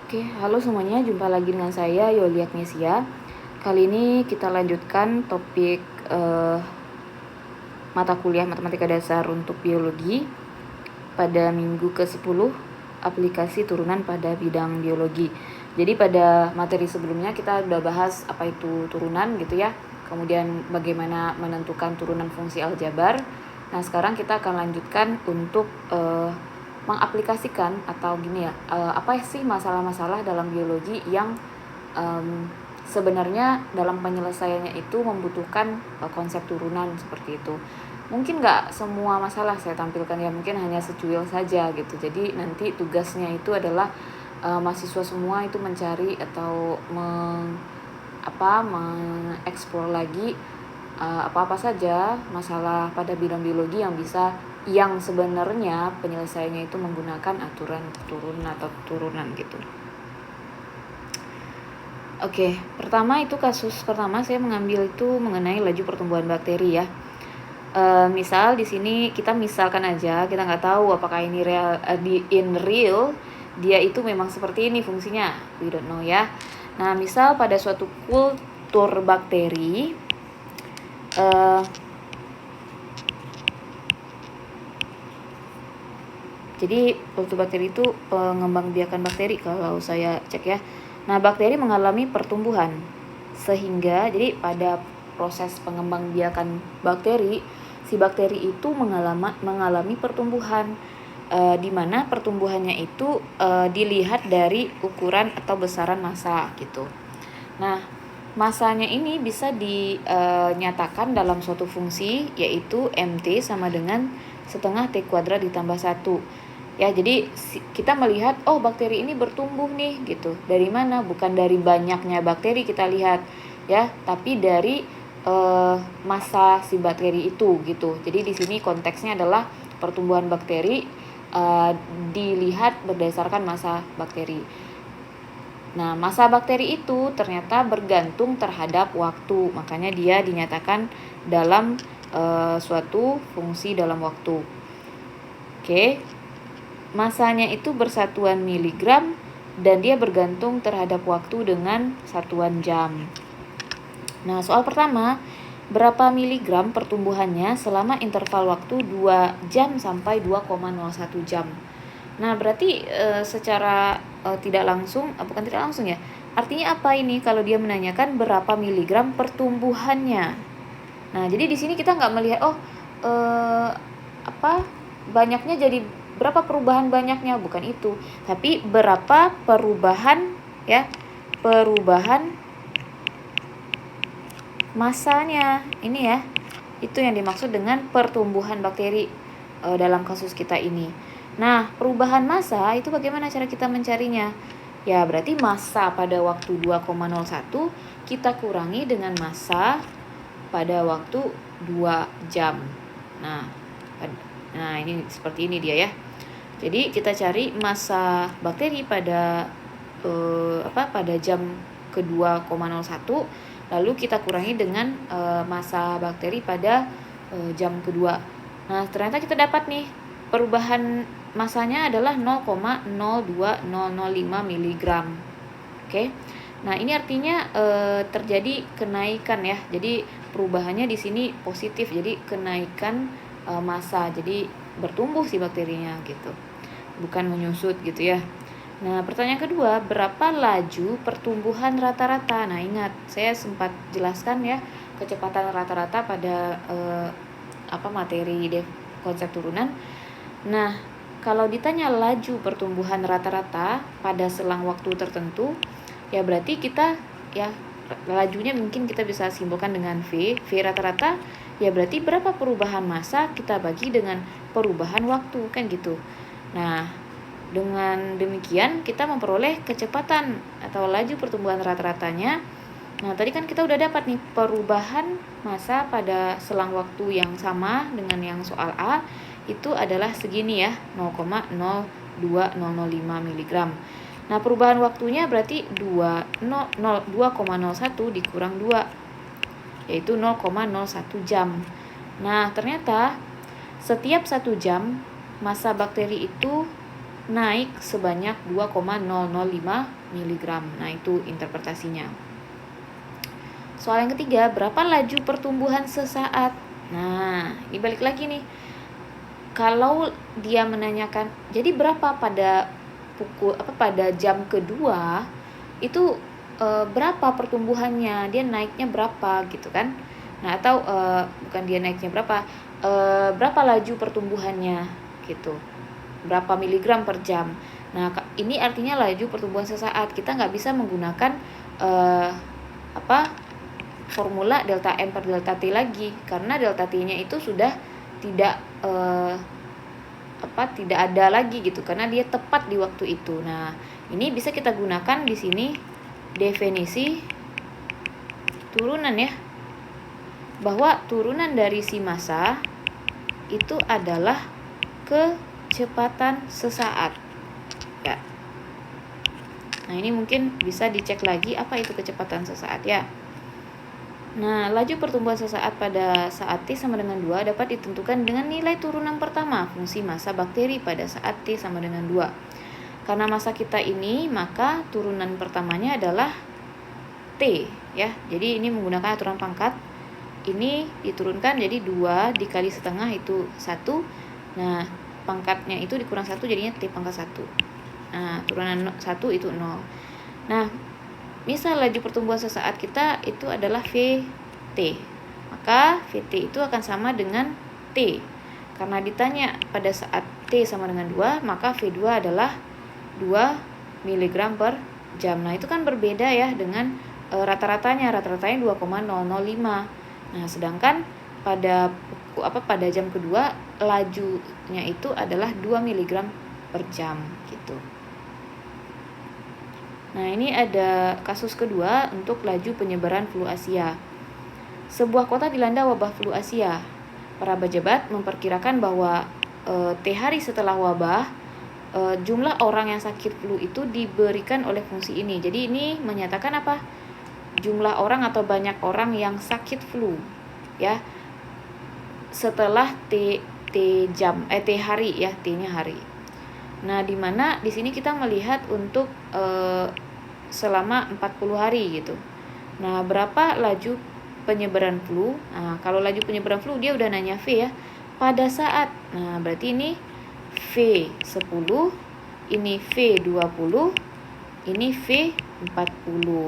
Oke, halo semuanya, jumpa lagi dengan saya Yolia Agnesia. Kali ini kita lanjutkan topik mata kuliah Matematika Dasar untuk Biologi pada minggu ke-10, aplikasi turunan pada bidang biologi. Jadi pada materi sebelumnya kita udah bahas apa itu turunan gitu ya, kemudian bagaimana menentukan turunan fungsi aljabar. Nah sekarang kita akan lanjutkan untuk mengaplikasikan atau gini ya, apa sih masalah-masalah dalam biologi yang sebenarnya dalam penyelesaiannya itu membutuhkan konsep turunan seperti itu. Mungkin nggak semua masalah saya tampilkan ya, mungkin hanya secuil saja gitu. Jadi nanti tugasnya itu adalah mahasiswa semua itu mencari atau mengeksplor lagi apa-apa saja masalah pada bidang biologi yang sebenarnya penyelesaiannya itu menggunakan aturan turun atau turunan gitu. Oke, pertama itu kasus pertama saya mengambil itu mengenai laju pertumbuhan bakteri ya. Misal di sini kita misalkan aja, kita nggak tahu apakah ini real dia itu memang seperti ini fungsinya, we don't know ya. Nah misal pada suatu kultur bakteri jadi kultur bakteri itu pengembangbiakan bakteri kalau saya cek ya. Nah bakteri mengalami pertumbuhan sehingga jadi pada proses pengembangbiakan bakteri, si bakteri itu mengalami pertumbuhan di mana pertumbuhannya itu dilihat dari ukuran atau besaran massa gitu. Nah masanya ini bisa dinyatakan dalam suatu fungsi yaitu MT sama dengan setengah T kuadrat ditambah 1. Ya, jadi kita melihat bakteri ini bertumbuh nih gitu. Dari mana? Bukan dari banyaknya bakteri kita lihat ya, tapi dari massa si bakteri itu gitu. Jadi di sini konteksnya adalah pertumbuhan bakteri dilihat berdasarkan massa bakteri. Nah, massa bakteri itu ternyata bergantung terhadap waktu, makanya dia dinyatakan dalam suatu fungsi dalam waktu. Oke. Masanya itu bersatuan miligram dan dia bergantung terhadap waktu dengan satuan jam. Nah, soal pertama, berapa miligram pertumbuhannya selama interval waktu 2 jam sampai 2,01 jam. Nah, berarti secara tidak langsung, bukan tidak langsung ya. Artinya apa ini kalau dia menanyakan berapa miligram pertumbuhannya? Nah, jadi di sini kita nggak melihat banyaknya jadi berapa perubahan banyaknya, bukan itu, tapi berapa perubahan ya, perubahan masanya ini ya, itu yang dimaksud dengan pertumbuhan bakteri dalam kasus kita ini. Nah perubahan massa itu bagaimana cara kita mencarinya? Ya berarti massa pada waktu 2,01 kita kurangi dengan massa pada waktu 2 jam. Nah ini seperti ini dia ya. Jadi kita cari massa bakteri pada pada jam ke-2,01, lalu kita kurangi dengan massa bakteri pada jam kedua. Nah, ternyata kita dapat nih perubahan massanya adalah 0,02005 mg. Oke. Nah, ini artinya terjadi kenaikan ya. Jadi perubahannya di sini positif. Jadi kenaikan massa. Jadi bertumbuh si bakterinya gitu. Bukan menyusut gitu ya. Nah, pertanyaan kedua, berapa laju pertumbuhan rata-rata? Nah, ingat, saya sempat jelaskan ya kecepatan rata-rata pada materi konsep turunan. Nah, kalau ditanya laju pertumbuhan rata-rata pada selang waktu tertentu, ya berarti kita ya lajunya mungkin kita bisa simpulkan dengan V rata-rata, ya berarti berapa perubahan massa kita bagi dengan perubahan waktu, kan gitu. Nah, dengan demikian kita memperoleh kecepatan atau laju pertumbuhan rata-ratanya. Nah, tadi kan kita udah dapat nih perubahan massa pada selang waktu yang sama dengan yang soal A itu adalah segini ya, 0,02005 mg. Nah, perubahan waktunya berarti 2,01 dikurang 2, yaitu 0,01 jam. Nah, ternyata setiap 1 jam massa bakteri itu naik sebanyak 2,005 mg. Nah, itu interpretasinya. Soal yang ketiga, berapa laju pertumbuhan sesaat? Nah, ini balik lagi nih. Kalau dia menanyakan, jadi berapa pada pada jam kedua itu berapa pertumbuhannya, dia naiknya berapa gitu kan. Nah, atau bukan dia naiknya berapa, berapa laju pertumbuhannya gitu, berapa miligram per jam. Nah, ini artinya laju pertumbuhan sesaat. Kita nggak bisa menggunakan formula delta M per delta T lagi, karena delta T-nya itu sudah tidak tidak ada lagi gitu, karena dia tepat di waktu itu. Nah, ini bisa kita gunakan di sini definisi turunan ya, bahwa turunan dari si massa itu adalah kecepatan sesaat ya. Nah, ini mungkin bisa dicek lagi apa itu kecepatan sesaat ya. Nah, laju pertumbuhan sesaat pada saat T sama dengan 2 dapat ditentukan dengan nilai turunan pertama fungsi massa bakteri pada saat T sama dengan 2. Karena massa kita ini, maka turunan pertamanya adalah T ya. Jadi ini menggunakan aturan pangkat. Ini diturunkan jadi 2 dikali setengah itu 1. Nah, pangkatnya itu dikurang 1 jadinya T pangkat 1. Nah, turunan 1 itu 0. Nah, misal laju pertumbuhan sesaat kita itu adalah VT. Maka VT itu akan sama dengan T. Karena ditanya pada saat T sama dengan 2, maka V2 adalah 2 mg per jam. Nah, itu kan berbeda ya dengan rata-ratanya 2,005. Nah, sedangkan pada jam kedua lajunya itu adalah 2 mg per jam gitu. Nah, ini ada kasus kedua untuk laju penyebaran flu Asia. Sebuah kota dilanda wabah flu Asia. Para pejabat memperkirakan bahwa T hari setelah wabah, jumlah orang yang sakit flu itu diberikan oleh fungsi ini. Jadi ini menyatakan apa? Jumlah orang atau banyak orang yang sakit flu ya setelah T hari ya, T-nya hari. Nah, di mana di sini kita melihat untuk selama 40 hari gitu. Nah, berapa laju penyebaran flu? Nah, kalau laju penyebaran flu dia udah nanya V ya. Pada saat. Nah, berarti ini V10, ini V20, ini V40.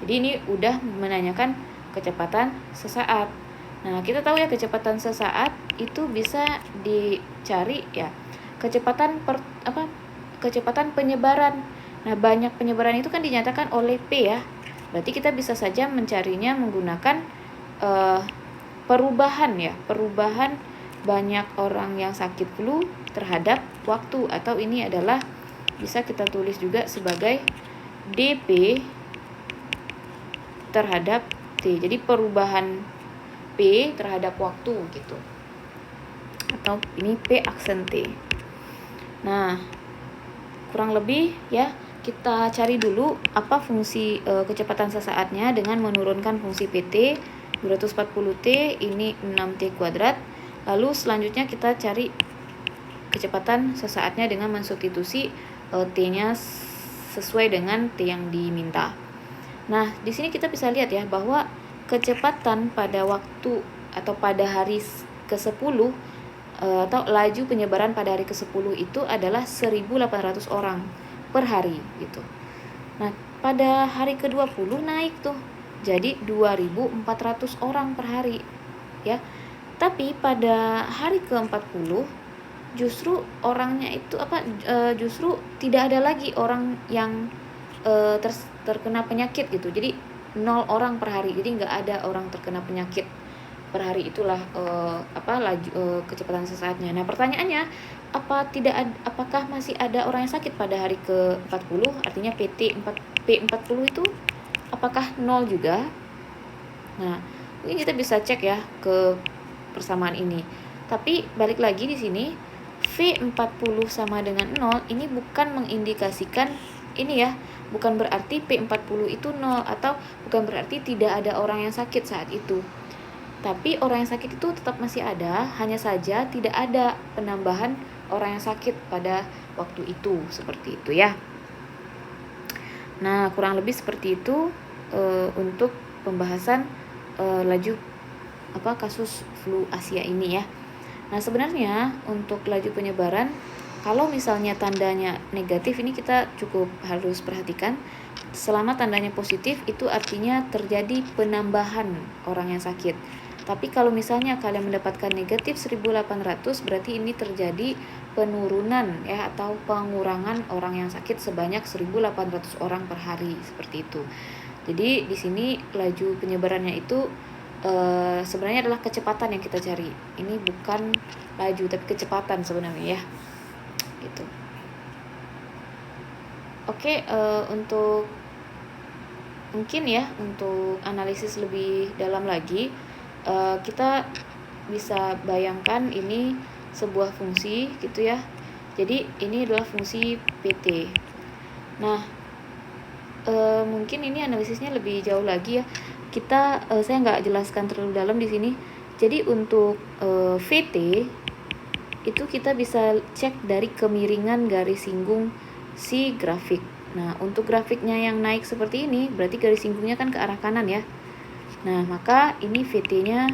Jadi ini udah menanyakan kecepatan sesaat. Nah, kita tahu ya kecepatan sesaat itu bisa dicari ya. Kecepatan penyebaran. Nah, banyak penyebaran itu kan dinyatakan oleh P ya. Berarti kita bisa saja mencarinya menggunakan perubahan banyak orang yang sakit flu terhadap waktu, atau ini adalah bisa kita tulis juga sebagai DP terhadap T. Jadi perubahan P terhadap waktu gitu. Atau ini P aksen T. Nah, kurang lebih ya, kita cari dulu apa fungsi kecepatan sesaatnya dengan menurunkan fungsi PT 240T, ini 6T kuadrat. Lalu selanjutnya kita cari kecepatan sesaatnya dengan mensubstitusi T-nya sesuai dengan T yang diminta. Nah, di sini kita bisa lihat ya bahwa kecepatan pada waktu atau pada hari ke-10 atau laju penyebaran pada hari ke-10 itu adalah 1.800 orang per hari gitu. Nah, pada hari ke-20 naik tuh jadi 2.400 orang per hari ya. Tapi pada hari ke-40 justru orangnya itu justru tidak ada lagi orang yang terkena penyakit gitu. Jadi 0 orang per hari. Jadi nggak ada orang terkena penyakit per hari. Itulah laju kecepatan sesaatnya. Nah, pertanyaannya apakah masih ada orang yang sakit pada hari ke-40? Artinya P40 itu apakah 0 juga? Nah, ini kita bisa cek ya ke persamaan ini. Tapi balik lagi di sini V40 sama dengan 0 ini bukan mengindikasikan ini ya, bukan berarti P40 itu 0 atau bukan berarti tidak ada orang yang sakit saat itu. Tapi orang yang sakit itu tetap masih ada, hanya saja tidak ada penambahan orang yang sakit pada waktu itu, seperti itu ya. Nah, kurang lebih seperti itu untuk pembahasan laju kasus flu Asia ini ya. Nah, sebenarnya untuk laju penyebaran, kalau misalnya tandanya negatif, ini kita cukup harus perhatikan. Selama tandanya positif, itu artinya terjadi penambahan orang yang sakit. Tapi kalau misalnya kalian mendapatkan negatif 1800, berarti ini terjadi penurunan ya, atau pengurangan orang yang sakit sebanyak 1800 orang per hari, seperti itu. Jadi di sini laju penyebarannya itu sebenarnya adalah kecepatan yang kita cari. Ini bukan laju tapi kecepatan sebenarnya ya. Gitu. Oke, untuk mungkin ya untuk analisis lebih dalam lagi, kita bisa bayangkan ini sebuah fungsi gitu ya. Jadi ini adalah fungsi PT. Nah, mungkin ini analisisnya lebih jauh lagi ya. Saya nggak jelaskan terlalu dalam di sini. Jadi untuk VT itu kita bisa cek dari kemiringan garis singgung si grafik. Nah, untuk grafiknya yang naik seperti ini, berarti garis singgungnya kan ke arah kanan ya. Nah, maka ini VT-nya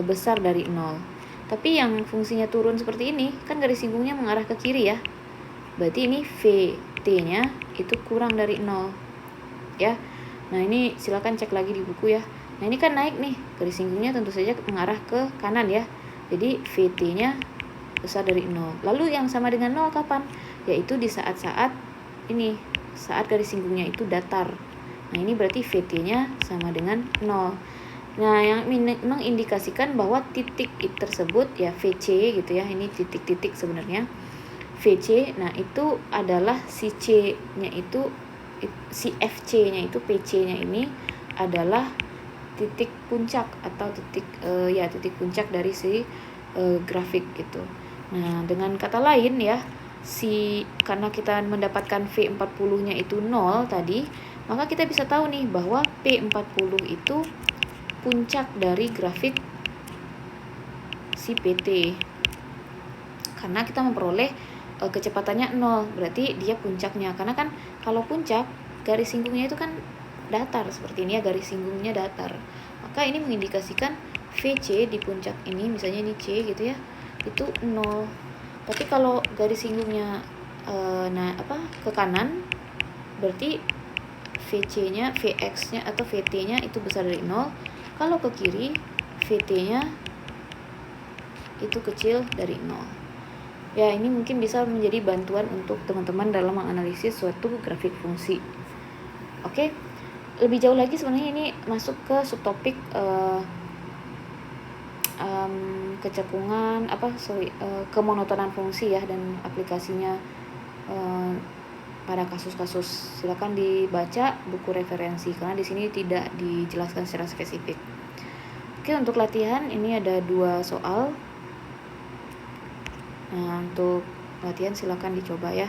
besar dari 0. Tapi yang fungsinya turun seperti ini, kan garis singgungnya mengarah ke kiri ya. Berarti ini VT-nya itu kurang dari 0. Ya. Nah, ini silakan cek lagi di buku ya. Nah, ini kan naik nih, garis singgungnya tentu saja mengarah ke kanan ya. Jadi VT-nya besar dari 0. Lalu yang sama dengan 0 kapan? Yaitu di saat-saat ini, saat garis singgungnya itu datar. Nah, ini berarti VT-nya sama dengan 0. Nah, yang mengindikasikan bahwa titik tersebut ya VC gitu ya. Ini titik-titik sebenarnya. VC, nah itu adalah si C-nya itu, si FC-nya itu, PC-nya ini adalah titik puncak atau titik puncak dari si grafik gitu. Nah, dengan kata lain ya, karena kita mendapatkan V40-nya itu 0 tadi, maka kita bisa tahu nih bahwa P40 itu puncak dari grafik si PT. Karena kita memperoleh kecepatannya 0, berarti dia puncaknya. Karena kan kalau puncak, garis singgungnya itu kan datar seperti ini ya, garis singgungnya datar. Maka ini mengindikasikan VC di puncak ini, misalnya ini C gitu ya, itu 0. Tapi kalau garis singgungnya ke kanan, berarti VC-nya, VX-nya atau VT-nya itu besar dari 0. Kalau ke kiri, VT-nya itu kecil dari 0. Ya, ini mungkin bisa menjadi bantuan untuk teman-teman dalam menganalisis suatu grafik fungsi. Oke, lebih jauh lagi sebenarnya ini masuk ke subtopik kemonotonan fungsi ya, dan aplikasinya pada kasus-kasus. Silakan dibaca buku referensi karena di sini tidak dijelaskan secara spesifik. Oke, untuk latihan ini ada 2 soal. Nah, untuk latihan silakan dicoba ya.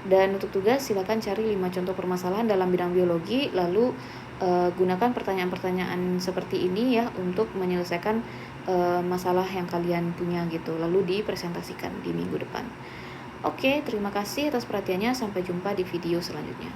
Dan untuk tugas silakan cari 5 contoh permasalahan dalam bidang biologi, lalu gunakan pertanyaan-pertanyaan seperti ini ya untuk menyelesaikan masalah yang kalian punya gitu, lalu dipresentasikan di minggu depan. Oke, terima kasih atas perhatiannya. Sampai jumpa di video selanjutnya.